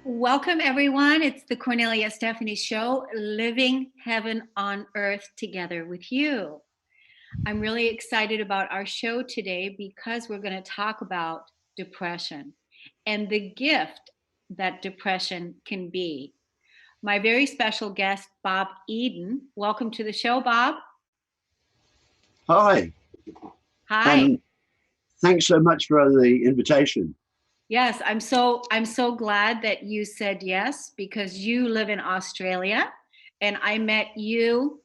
Welcome, everyone. It's the Kornelia Stephanie Show, living heaven on earth together with you. I'm really excited about our show today because we're going to talk about depression and the gift that depression can be. My very special guest, Bob Eden. Welcome to the show, Bob. Hi. Hi. Thanks so much for the invitation. Yes, I'm so glad that you said yes, because you live in Australia and I met you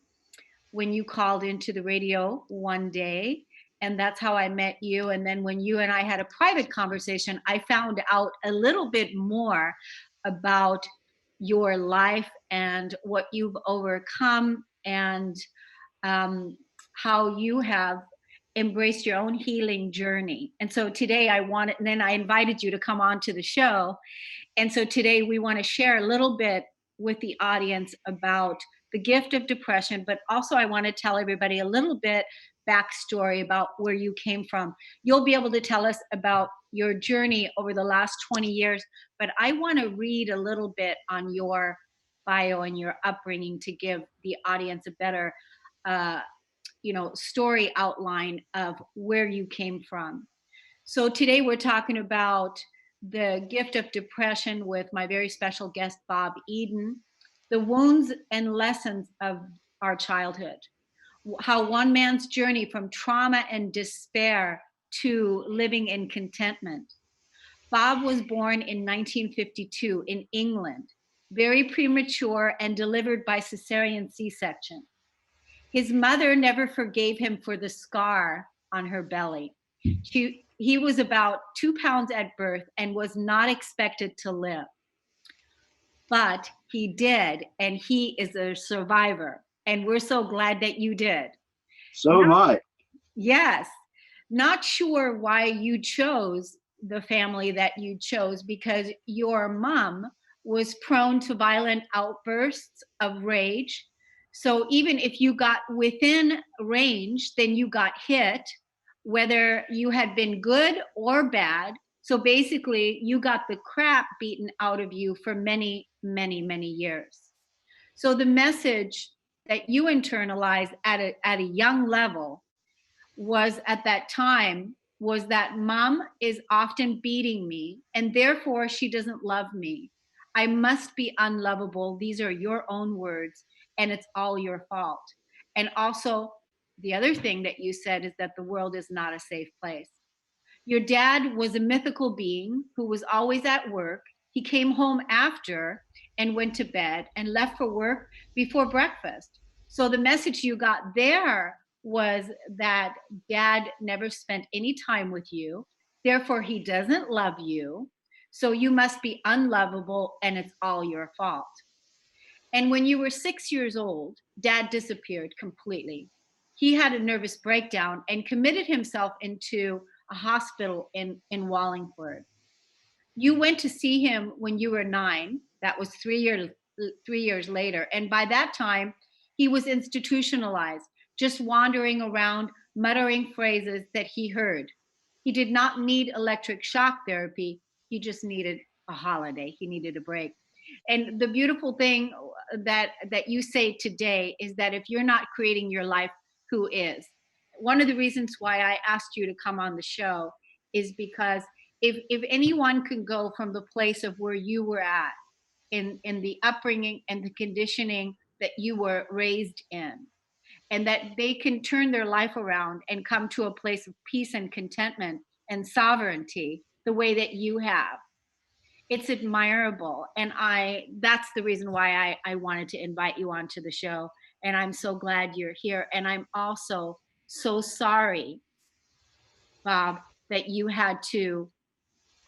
when you called into the radio one day, and that's how I met you. And then when you and I had a private conversation, I found out a little bit more about your life and what you've overcome, and how you have embraced your own healing journey. And so today and then I invited you to come on to the show. And so today we want to share a little bit with the audience about the gift of depression, but also I want to tell everybody a little bit backstory about where you came from. You'll be able to tell us about your journey over the last 20 years, but I want to read a little bit on your bio and your upbringing to give the audience a better story outline of where you came from. So today we're talking about the gift of depression with my very special guest, Bob Eden, the wounds and lessons of our childhood, how one man's journey from trauma and despair to living in contentment. Bob was born in 1952 in England, very premature and delivered by cesarean C-section. His mother never forgave him for the scar on her belly. He was about 2 pounds at birth and was not expected to live. But he did, and he is a survivor. And we're so glad that you did. So am I. Yes. Not sure why you chose the family that you chose, because your mom was prone to violent outbursts of rage. So even if you got within range, then you got hit, whether you had been good or bad. So basically, you got the crap beaten out of you for many, many, many years. So the message that you internalized at a young level was at that time was that mom is often beating me and therefore she doesn't love me. I must be unlovable. These are your own words and it's all your fault. And also the other thing that you said is that the world is not a safe place. Your dad was a mythical being who was always at work. He came home after and went to bed and left for work before breakfast. So the message you got there was that dad never spent any time with you. Therefore, he doesn't love you. So you must be unlovable and it's all your fault. And when you were 6 years old, dad disappeared completely. He had a nervous breakdown and committed himself into a hospital in Wallingford. You went to see him when you were 9. That was 3 years later. And by that time, he was institutionalized, just wandering around, muttering phrases that he heard. He did not need electric shock therapy. He just needed a holiday. He needed a break. And the beautiful thing that you say today is that if you're not creating your life, who is? One of the reasons why I asked you to come on the show is because if anyone can go from the place of where you were at in the upbringing and the conditioning that you were raised in, and that they can turn their life around and come to a place of peace and contentment and sovereignty the way that you have, it's admirable. And that's the reason why I wanted to invite you onto the show. And I'm so glad you're here. And I'm also so sorry, Bob, that you had to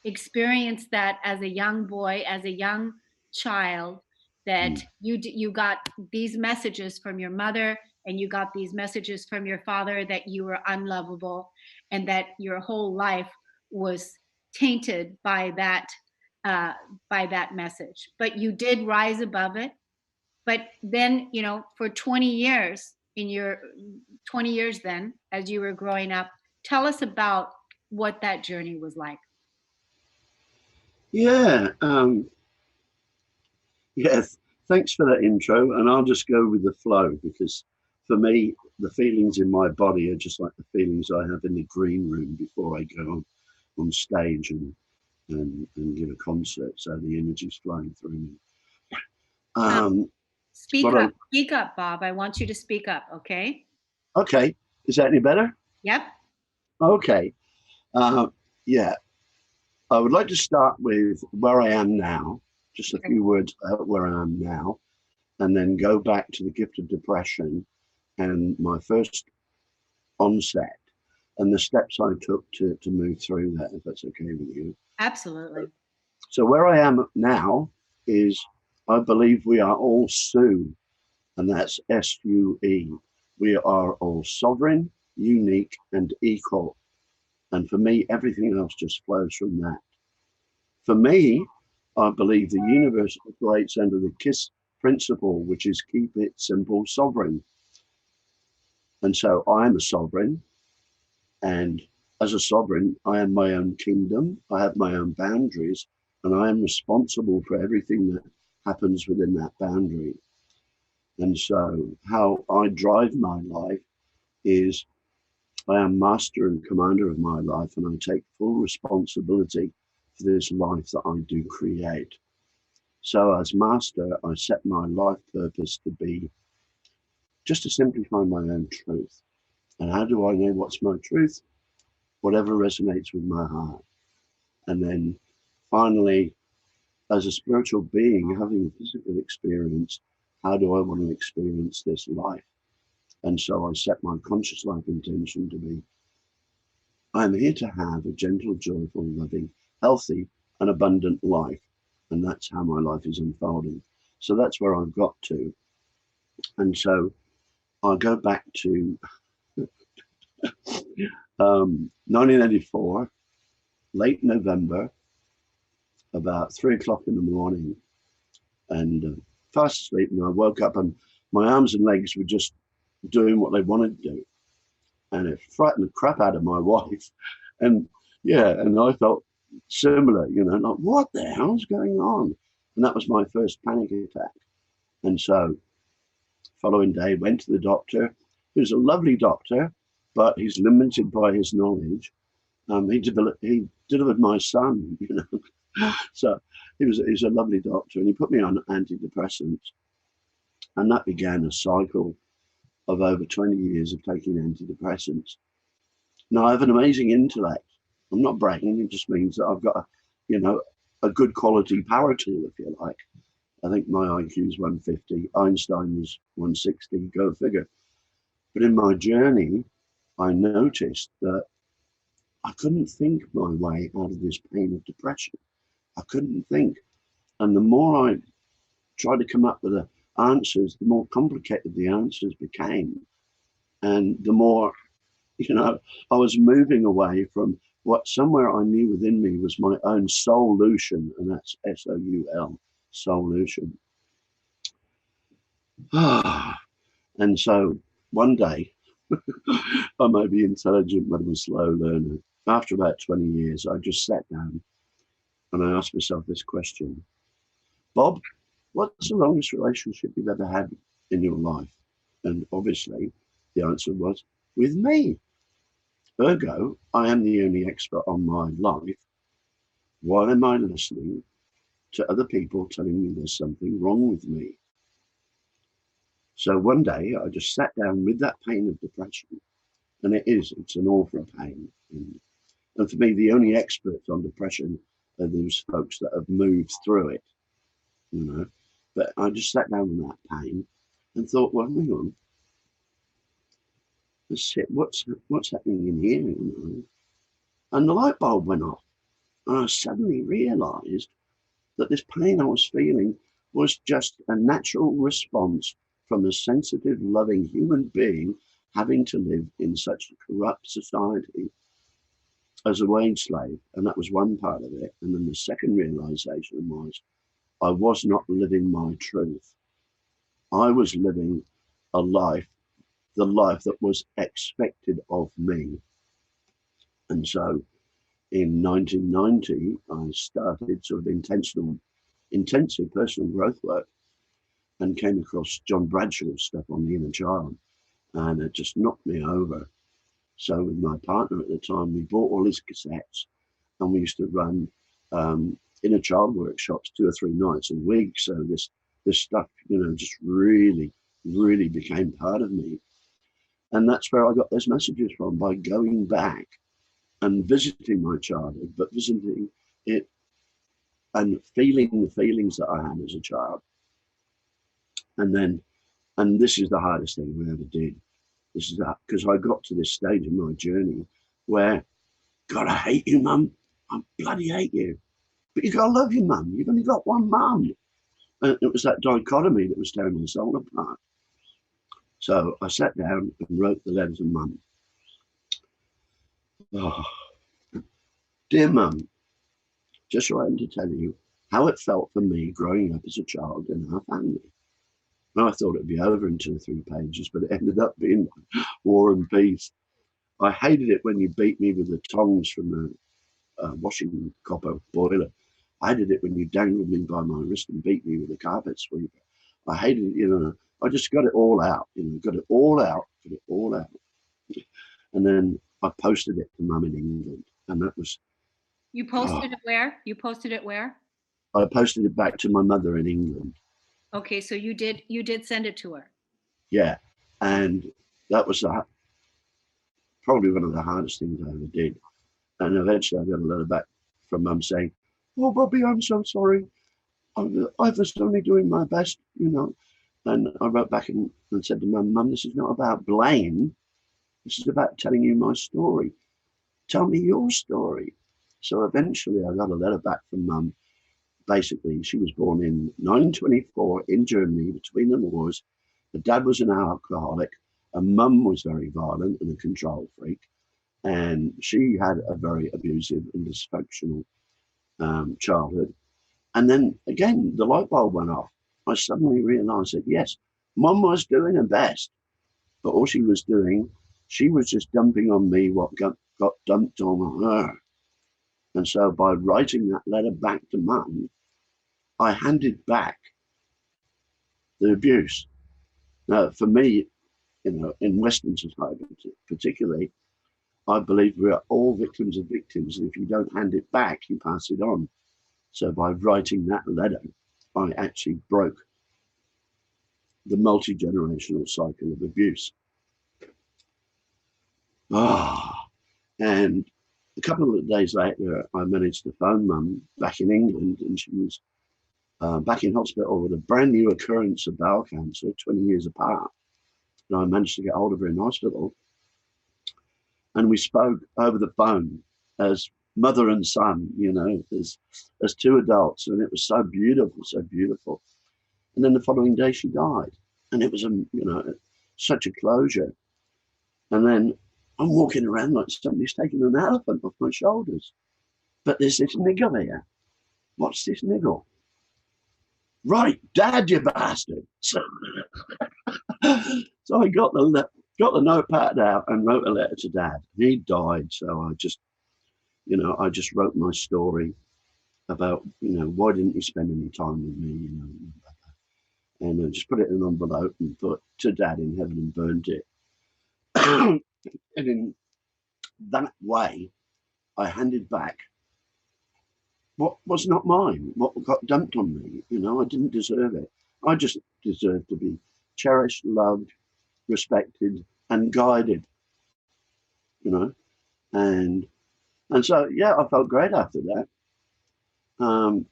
experience that as a young boy, as a young child, that you got these messages from your mother and you got these messages from your father that you were unlovable and that your whole life was tainted by that message. But you did rise above it. But then, for 20 years, in your 20 years then, as you were growing up, tell us about what that journey was like. Yeah. Yes. Thanks for that intro. And I'll just go with the flow because for me, the feelings in my body are just like the feelings I have in the green room before I go on stage and give a concert. So the energy's flowing through me. Um, Um, speak but I, up, speak up, Bob. I want you to speak up. Okay. okay. Is that any better? Yep. Okay. Uh, yeah. I would like to start with where I am now, just a Okay. few words about where I am now, and then go back to the gift of depression and my first onset and the steps I took to move through that, if that's okay with you. Absolutely. So, where I am now is I believe we are all Sue, and that's SUE. We are all sovereign, unique, and equal. And for me, everything else just flows from that. For me, I believe the universe operates under the KISS principle, which is keep it simple, sovereign. And so I am a sovereign. And as a sovereign, I am my own kingdom. I have my own boundaries, and I am responsible for everything that happens within that boundary. And so, how I drive my life is I am master and commander of my life, and I take full responsibility for this life that I do create. So, as master, I set my life purpose to be just to simply find my own truth. And how do I know what's my truth? Whatever resonates with my heart. And then finally, as a spiritual being having a physical experience, how do I want to experience this life? And so I set my conscious life intention to be I'm here to have a gentle, joyful, loving, healthy, and abundant life. And that's how my life is unfolding. So that's where I've got to. And so I'll go back to 1984, late November, about 3 o'clock in the morning, and fast asleep. And I woke up, and my arms and legs were just doing what they wanted to do, and it frightened the crap out of my wife. And yeah, and I felt similar, like what the hell's going on? And that was my first panic attack. And so, following day, went to the doctor, who's a lovely doctor, but he's limited by his knowledge. He delivered my son. So he's a lovely doctor, and he put me on antidepressants, and that began a cycle of over 20 years of taking antidepressants. Now I have an amazing intellect. I'm not bragging; it just means that I've got a good quality power tool, if you like. I think my IQ is 150. Einstein was 160. Go figure. But in my journey, I noticed that I couldn't think my way out of this pain of depression. I couldn't think. And the more I tried to come up with the answers, the more complicated the answers became. And the more, I was moving away from what somewhere I knew within me was my own solution, and that's SOUL, solution. And so one day, I may be intelligent, but I'm a slow learner. After about 20 years, I just sat down and I asked myself this question: Bob, what's the longest relationship you've ever had in your life? And obviously, the answer was with me. Ergo, I am the only expert on my life. Why am I listening to other people telling me there's something wrong with me? So one day, I just sat down with that pain of depression, and it's an awful pain. And for me, the only experts on depression are those folks that have moved through it, you know. But I just sat down with that pain and thought, well, hang on, what's happening in here? And the light bulb went off, and I suddenly realised that this pain I was feeling was just a natural response from a sensitive, loving human being having to live in such a corrupt society. as a wage slave. And that was one part of it. And then the second realization was I was not living my truth. I was living a life, the life that was expected of me. And so in 1990, I started sort of intensive personal growth work and came across John Bradshaw's stuff on the inner child. And it just knocked me over. So with my partner at the time, we bought all his cassettes and we used to run inner child workshops 2 or 3 nights a week. So this stuff, just really, really became part of me. And that's where I got those messages from, by going back and visiting my childhood, but visiting it and feeling the feelings that I had as a child. And this is the hardest thing we ever did. This is that, because I got to this stage in my journey where, God, I hate you, Mum. I bloody hate you. But you gotta love your mum. You've only got one mum. And it was that dichotomy that was tearing my soul apart. So I sat down and wrote the letter to Mum. Oh, dear Mum, just writing to tell you how it felt for me growing up as a child in our family. And I thought it'd be over in 2 or 3 pages, but it ended up being War and Peace. I hated it when you beat me with the tongs from the washing copper boiler. I hated it when you dangled me by my wrist and beat me with a carpet sweeper. I hated it, I just got it all out, got it all out. And then I posted it to Mum in England. And that was, You posted it where? You posted it where? I posted it back to my mother in England. Okay, so you did send it to her. Yeah. And that was probably one of the hardest things I ever did. And eventually I got a letter back from Mum saying, "Oh, Bobby, I'm so sorry. I was only doing my best, And I wrote back and said to Mum, this is not about blame. This is about telling you my story. Tell me your story." So eventually I got a letter back from Mum. Basically, she was born in 1924 in Germany between the wars. The dad was an alcoholic. And Mum was very violent and a control freak. And she had a very abusive and dysfunctional childhood. And then again, the light bulb went off. I suddenly realized that, yes, Mum was doing her best, but all she was doing, she was just dumping on me what got dumped on her. And so by writing that letter back to Mum, I handed back the abuse. Now, for me, in Western society particularly, I believe we are all victims of victims. And if you don't hand it back, you pass it on. So by writing that letter, I actually broke the multi-generational cycle of abuse. And a couple of days later, I managed to phone Mum back in England, and she was back in hospital with a brand new occurrence of bowel cancer, 20 years apart. And I managed to get hold of her in hospital. And we spoke over the phone as mother and son, as 2 adults. And it was so beautiful, so beautiful. And then the following day she died. And it was, such a closure. And then I'm walking around like somebody's taking an elephant off my shoulders. But there's this niggle here. What's this niggle? Right, Dad, you bastard. So I got the notepad out and wrote a letter to Dad. He died, so I just wrote my story about, why didn't you spend any time with me, and I just put it in an envelope and put to Dad in heaven and burned it. And in that way, I handed back what was not mine, what got dumped on me. I didn't deserve it. I just deserved to be cherished, loved, respected, and guided. And so yeah, I felt great after that.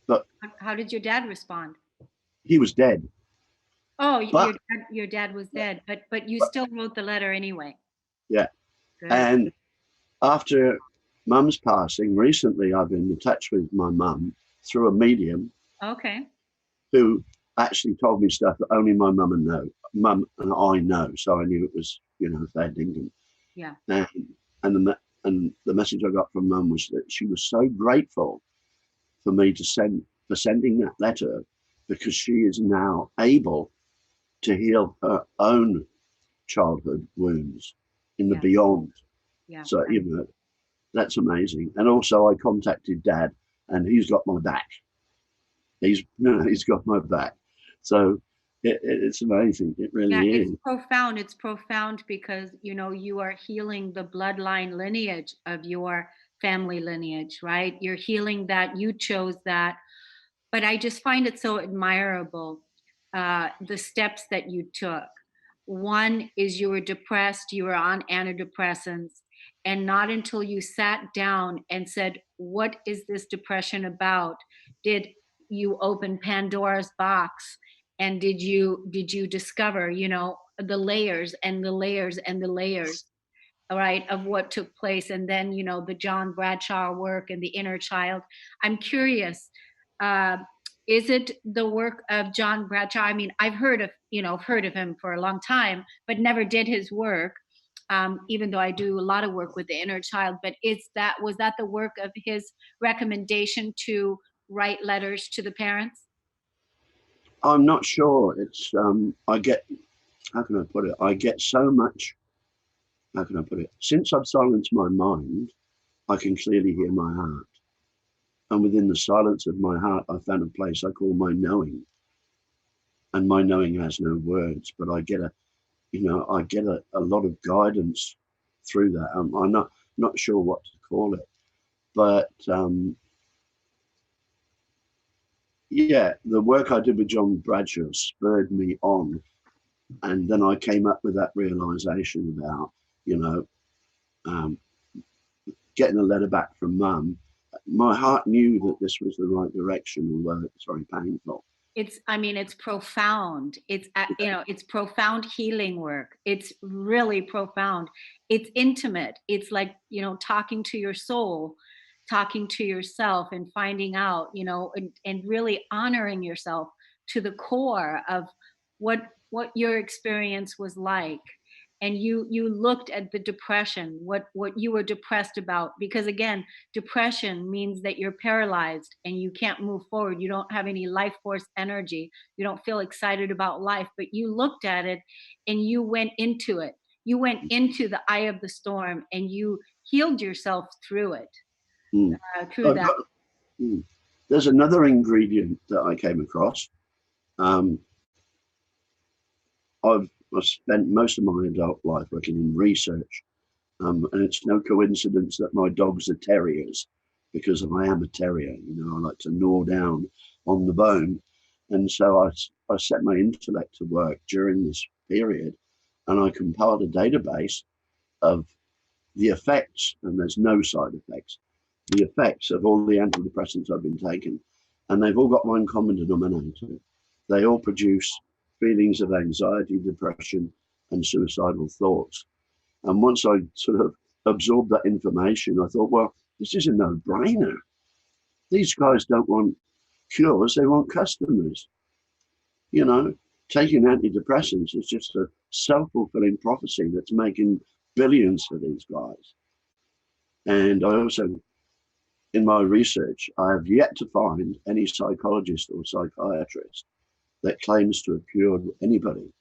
But How did your dad respond? he was dead. Oh, But your dad was dead, but you but still wrote the letter anyway. yeah, Good. and after Mum's passing, recently I've been in touch with my mum through a medium Okay. who actually told me stuff that only my mum and I know. So I knew it was, fair dinkum. Yeah. And and the message I got from Mum was that she was so grateful for me to sending that letter, because she is now able to heal her own childhood wounds in the Yeah. beyond. Yeah. So, that's amazing. And also, I contacted Dad, and he's got my back. He's got my back. So it's amazing. It Yeah, really it's is. profound. It's profound because, you are healing the bloodline lineage of your family lineage, right? You're healing that. You chose that. But I just find it so admirable, the steps that you took. One is you were depressed, you were on antidepressants, and not until you sat down and said, "What is this depression about?" did you open Pandora's box, and did you discover, the layers and the layers and the layers, right, of what took place. And then, the John Bradshaw work and the inner child. I'm curious, uh, is it the work of John Bradshaw? I mean, I've heard of him for a long time, but never did his work. Even though I do a lot of work with the inner child, but was that the work of his recommendation to write letters to the parents? I'm not sure. It's I get, how can I put it? I get so much. How can I put it? Since I've silenced my mind, I can clearly hear my heart. And within the silence of my heart, I found a place I call my knowing. And my knowing has no words, but I get a lot of guidance through that. I'm not sure what to call it, but yeah, the work I did with John Bradshaw spurred me on, and then I came up with that realization about, you know, um, getting a letter back from Mum. My heart knew that this was the right direction, although it was very painful. It's profound. It's profound healing work. It's really profound. It's intimate. It's like, talking to your soul, talking to yourself and finding out, and really honoring yourself to the core of what your experience was like. And you looked at the depression, what you were depressed about, because again, depression means that you're paralyzed and you can't move forward. You don't have any life force energy. You don't feel excited about life, but you looked at it and you went into it. You went into the eye of the storm and you healed yourself through it, Mm. through I've that. got, mm. There's another ingredient that I came across. Um, I've spent most of my adult life working in research, and it's no coincidence that my dogs are terriers, because I am a terrier. I like to gnaw down on the bone, and so I set my intellect to work during this period, and I compiled a database of the effects, and there's no side effects, the effects of all the antidepressants I've been taking, and they've all got one common denominator. They all produce feelings of anxiety, depression, and suicidal thoughts. And once I sort of absorbed that information, I thought, well, this is a no-brainer. These guys don't want cures, they want customers. You know, Taking antidepressants is just a self-fulfilling prophecy that's making billions for these guys. And I also, in my research, I have yet to find any psychologist or psychiatrist that claims to have cured anybody.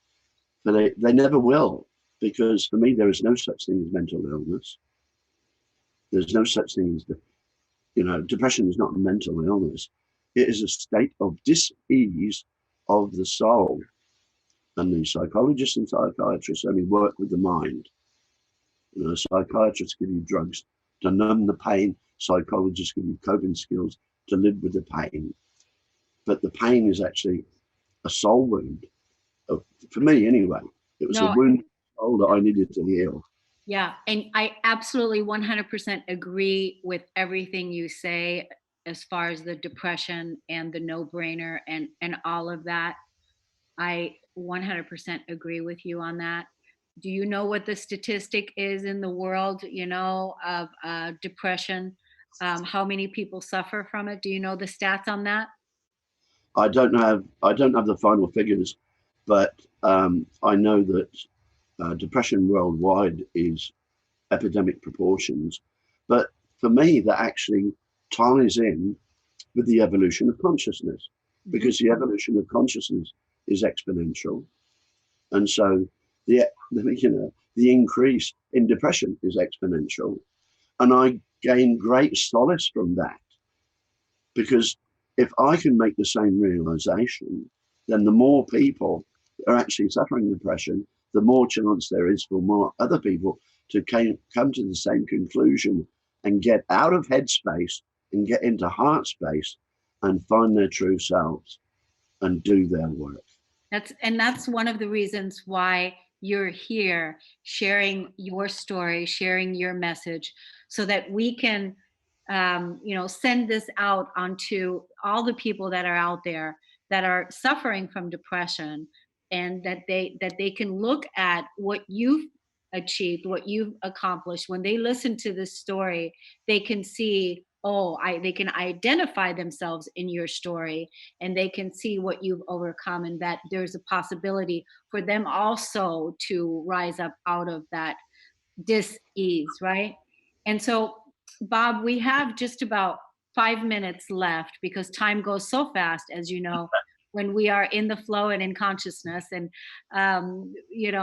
But they never will, because for me, there is no such thing as mental illness. There's no such thing as, depression is not a mental illness. It is a state of dis-ease of the soul. And the psychologists and psychiatrists only work with the mind. Psychiatrists give you drugs to numb the pain. Psychologists give you coping skills to live with the pain. But the pain is actually a soul wound. For me, anyway, it was a No, wound soul that I needed to heal. yeah, and I absolutely 100% agree with everything you say as far as the depression and the no-brainer and all of that. I 100% agree with you on that. Do you know what the statistic is in the world, of depression? How many people suffer from it? Do you know the stats on that? I don't have the final figures, but I know that depression worldwide is epidemic proportions, But for me, that actually ties in with the evolution of consciousness, Mhm. because the evolution of consciousness is exponential. And so the increase in depression is exponential. And I gain great solace from that, because if I can make the same realization, then the more people are actually suffering depression, the more chance there is for more other people to come to the same conclusion and get out of headspace and get into heart space and find their true selves and do their work. That's one of the reasons why you're here sharing your story, sharing your message, so that we can, send this out onto all the people that are out there that are suffering from depression, and that they can look at what you've achieved, what you've accomplished. When they listen to this story, they can see, they can identify themselves in your story, and they can see what you've overcome, and that there's a possibility for them also to rise up out of that dis-ease, right? And so, Bob, we have just about 5 minutes left because time goes so fast, as you know, when we are in the flow and in consciousness. And,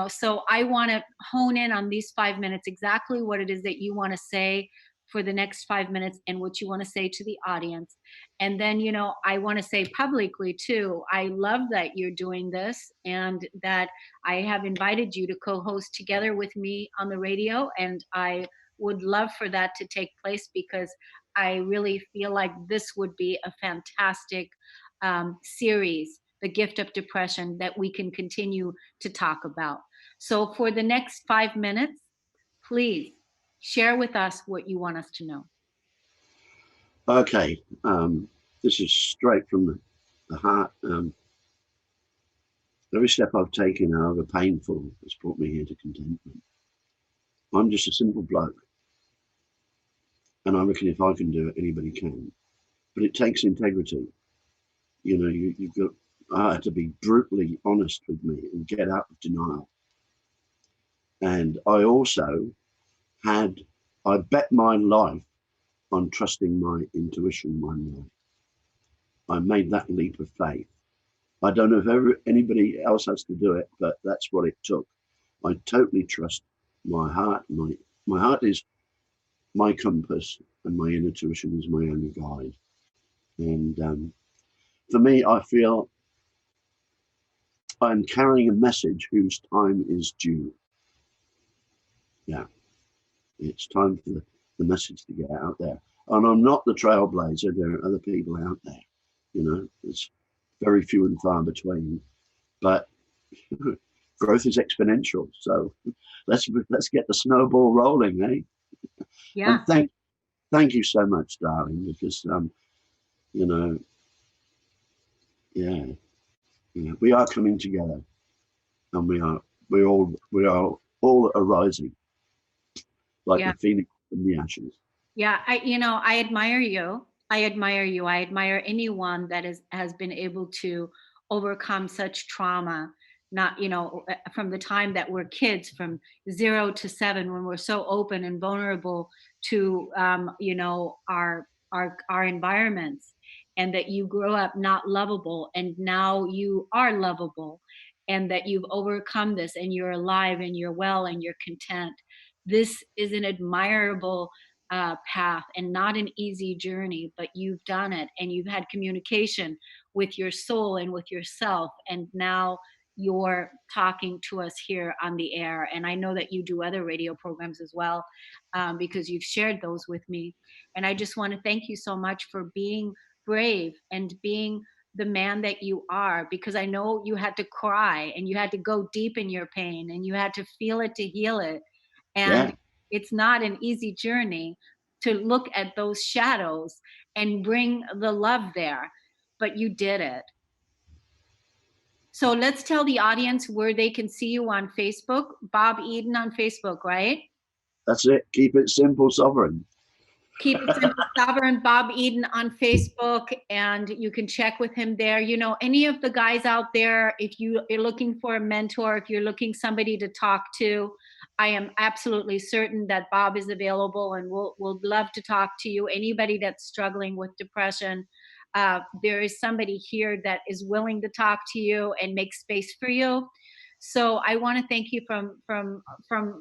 so I want to hone in on these 5 minutes, exactly what it is that you want to say for the next 5 minutes and what you want to say to the audience. And then, I want to say publicly too, I love that you're doing this and that I have invited you to co-host together with me on the radio, and I would love for that to take place because I really feel like this would be a fantastic series, The Gift of Depression, that we can continue to talk about. So, for the next 5 minutes, please share with us what you want us to know. Okay, this is straight from the heart. Every step I've taken, however painful, has brought me here to contentment. I'm just a simple bloke, and I reckon if I can do it, anybody can. But it takes integrity. You've got. I had to be brutally honest with me and get out of denial. And I also I bet my life on trusting my intuition, my mind. I made that leap of faith. I don't know if anybody else has to do it, but that's what it took. I totally trust my heart. My heart is my compass, and my intuition is my only guide. And for me, I feel I'm carrying a message whose time is due. Yeah, it's time for the message to get out there. And I'm not the trailblazer. There are other people out there. It's very few and far between. But growth is exponential. So let's get the snowball rolling, eh? And Yeah. thank you so much, darling, because you know, yeah, we are coming together, and we are all arising like Yeah. the phoenix from the ashes. Yeah, I admire you. I admire you. I admire anyone that has been able to overcome such trauma, not, from the time that we're kids, from 0 to 7, when we're so open and vulnerable to, our environments, and that you grow up not lovable, and now you are lovable, and that you've overcome this, and you're alive, and you're well, and you're content. This is an admirable path, and not an easy journey, but you've done it, and you've had communication with your soul and with yourself, and now you're talking to us here on the air. And I know that you do other radio programs as well, because you've shared those with me. And I just want to thank you so much for being brave and being the man that you are, because I know you had to cry and you had to go deep in your pain and you had to feel it to heal it. And Yeah, it's not an easy journey to look at those shadows and bring the love there, but you did it. So let's tell the audience where they can see you on Facebook. Bob Eden on Facebook, right? that's it. Keep it simple, sovereign. Keep It Simple Sovereign, Bob Eden on Facebook, and you can check with him there. Any of the guys out there, if you are looking for a mentor, if you're looking somebody to talk to, I am absolutely certain that Bob is available, and we'll love to talk to you. Anybody that's struggling with depression, there is somebody here that is willing to talk to you and make space for you. So I want to thank you from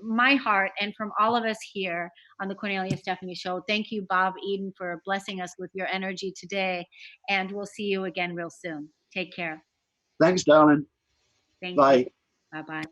my heart and from all of us here on the Cornelia Stephanie Show. Thank you, Bob Eden, for blessing us with your energy today, and we'll see you again real soon. Take care. Thanks, darling. Thank you. Bye. Bye bye.